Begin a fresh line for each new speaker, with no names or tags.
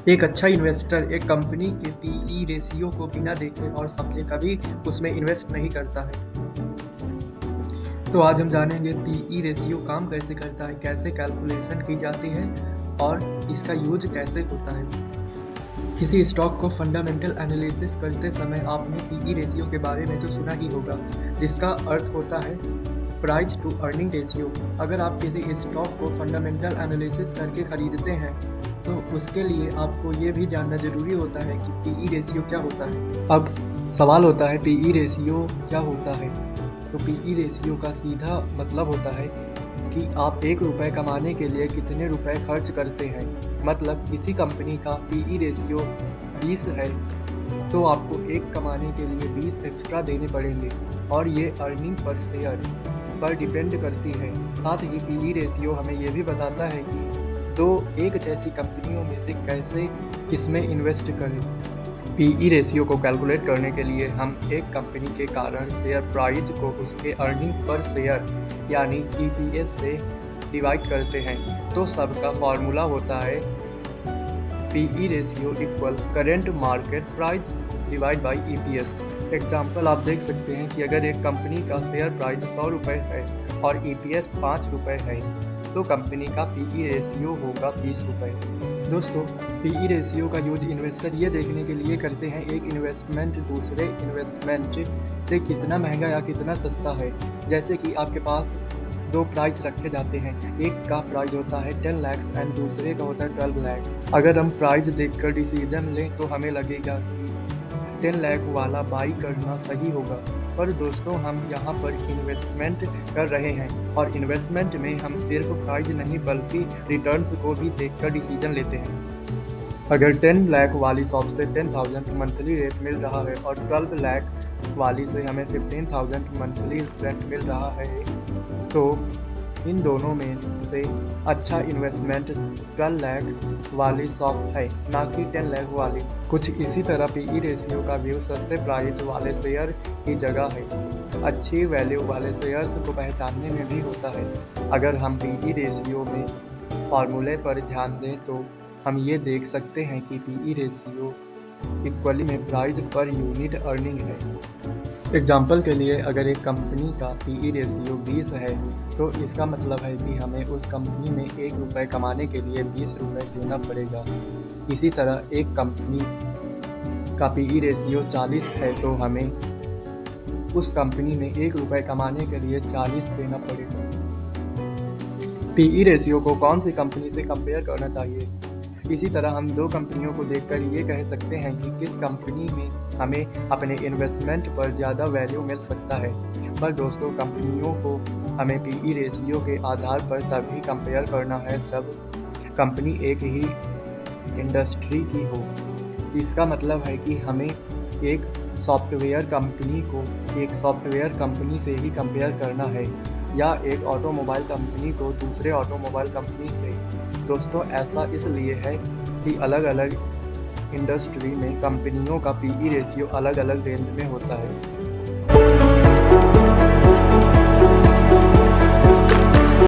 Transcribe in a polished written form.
एक अच्छा इन्वेस्टर एक कंपनी के पीई रेशियो को बिना देखे और समझे कभी उसमें इन्वेस्ट नहीं करता है। तो आज हम जानेंगे पीई रेशियो काम कैसे करता है, कैसे कैलकुलेशन की जाती है और इसका यूज कैसे होता है। किसी स्टॉक को फंडामेंटल एनालिसिस करते समय आपने पीई रेशियो के बारे में तो सुना ही होगा, जिसका अर्थ होता है प्राइस टू अर्निंग रेशियो। अगर आप किसी स्टॉक को फंडामेंटल एनालिसिस करके खरीदते हैं तो उसके लिए आपको ये भी जानना ज़रूरी होता है कि पीई रेशियो क्या होता है। अब सवाल होता है पीई रेशियो क्या होता है। तो पीई रेशियो का सीधा मतलब होता है कि आप 1 रुपये कमाने के लिए कितने रुपए खर्च करते हैं। मतलब किसी कंपनी का पीई रेशियो 20 है तो आपको 1 कमाने के लिए 20 एक्स्ट्रा देने पड़ेंगे और ये अर्निंग पर शेयर पर डिपेंड करती है। साथ ही पीई रेशियो हमें ये भी बताता है कि दो एक जैसी कंपनियों में से कैसे किसमें इन्वेस्ट करें। पीई रेशियो को कैलकुलेट करने के लिए हम एक कंपनी के कारण शेयर प्राइस को उसके अर्निंग पर शेयर यानी ईपीएस से डिवाइड करते हैं। तो सबका फॉर्मूला होता है PE ratio equal current market price divide by EPS. Example आप देख सकते हैं कि अगर एक कंपनी का शेयर प्राइस 100 रुपये है और ईपीएस 5 रुपये है तो कंपनी का पीई रेशियो होगा 20 रुपये। दोस्तों, पीई रेशियो का यूज इन्वेस्टर ये देखने के लिए करते हैं एक इन्वेस्टमेंट दूसरे इन्वेस्टमेंट से कितना महंगा या कितना सस्ता है। जैसे कि आपके पास 2 प्राइस रखे जाते हैं, एक का प्राइस होता है 10 लाख एंड दूसरे का होता है 12 लाख। अगर हम प्राइस देखकर डिसीजन लें तो हमें लगेगा कि 10 लाख वाला बाई करना सही होगा। पर दोस्तों, हम यहाँ पर इन्वेस्टमेंट कर रहे हैं और इन्वेस्टमेंट में हम सिर्फ प्राइस नहीं बल्कि रिटर्न्स को भी देखकर डिसीजन लेते हैं। अगर 10 लाख वाली शॉप से 10,000 मंथली रेट मिल रहा है और 12 लाख वाली से हमें 15,000 मंथली रेंट मिल रहा है तो इन दोनों में से अच्छा इन्वेस्टमेंट 12 लाख वाली शॉप है, ना कि 10 लाख वाली। कुछ इसी तरह पीई रेशियो का व्यू सस्ते प्राइस वाले शेयर की जगह है अच्छी वैल्यू वाले शेयर्स को पहचानने में भी होता है। अगर हम पीई रेशियो में फार्मूले पर ध्यान दें तो हम ये देख सकते हैं कि पीई रेशियो इक्वली में प्राइस पर यूनिट अर्निंग है। एग्जाम्पल के लिए अगर एक कंपनी का पीई रेशियो 20 है तो इसका मतलब है कि हमें उस कंपनी में 1 रुपये कमाने के लिए 20 रुपये देना पड़ेगा। इसी तरह एक कंपनी का पीई रेशियो 40 है तो हमें उस कंपनी में 1 रुपये कमाने के लिए 40 देना पड़ेगा। पीई रेशियो को कौन सी कंपनी से कंपेयर करना चाहिए? इसी तरह हम 2 कंपनियों को देखकर ये कह सकते हैं कि किस कंपनी में हमें अपने इन्वेस्टमेंट पर ज़्यादा वैल्यू मिल सकता है। पर दोस्तों, कंपनियों को हमें पीई रेशियो के आधार पर तभी कंपेयर करना है जब कंपनी एक ही इंडस्ट्री की हो। इसका मतलब है कि हमें एक सॉफ्टवेयर कंपनी को एक सॉफ्टवेयर कंपनी से ही कंपेयर करना है या एक ऑटोमोबाइल कंपनी को दूसरे ऑटोमोबाइल कंपनी से। दोस्तों, ऐसा इसलिए है कि अलग अलग इंडस्ट्री में कंपनियों का पीई रेशियो अलग अलग रेंज में होता है।